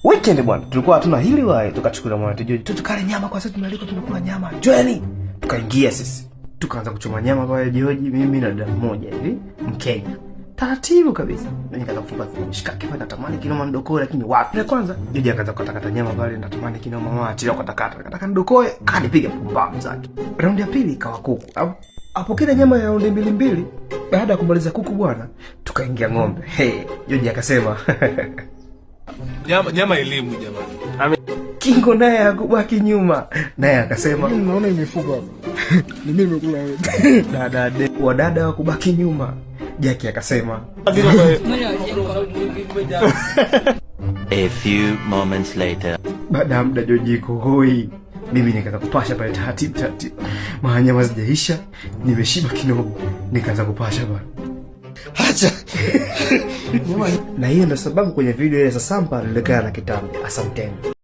Weekend bwana, tulikuwa hatuna hili wae, tukachukua mwana Joji. Tukale nyama kwa sababu tumealikwa tunakula nyama. Joeni. Tukaingia sisi. Tukaanza kuchoma nyama pale Joji, mimi na dada mmoja hivi, Mkenya. Taratibu kabisa. Mimi nikaanza kufunga mshikaki pale, natamani kinoma ndokoe lakini wapi. Ya kwanza Joji akaanza kukatakata nyama pale, natamani kinoma mama achia kukatakata. Akataka ndokoe, akanipiga pumbavu zake. Raundi ya pili ikawa kuku. Hapo kile nyama ya raundi mbili. Baada ya kumaliza kuku bwana, tukaingia ng'ombe. Joji akasema Nyama elimu jamani. Kingo naye hakubaki nyuma. Naye akasema naona imefuga hapa. Ni mimi nimekula wewe. Wadada wa kubaki nyuma. Jackie akasema A few moments later. Baada ya muda Joji iko hoi. Mimi nikaanza kupasha pale taratibu. Nyama zijaisha, nimeshiba kidogo. Nikaanza kupasha bwana. Acha. Na hiyo ndio sababu kwenye video ile sasa Sampa nilikaa na kitambi. Asanteni.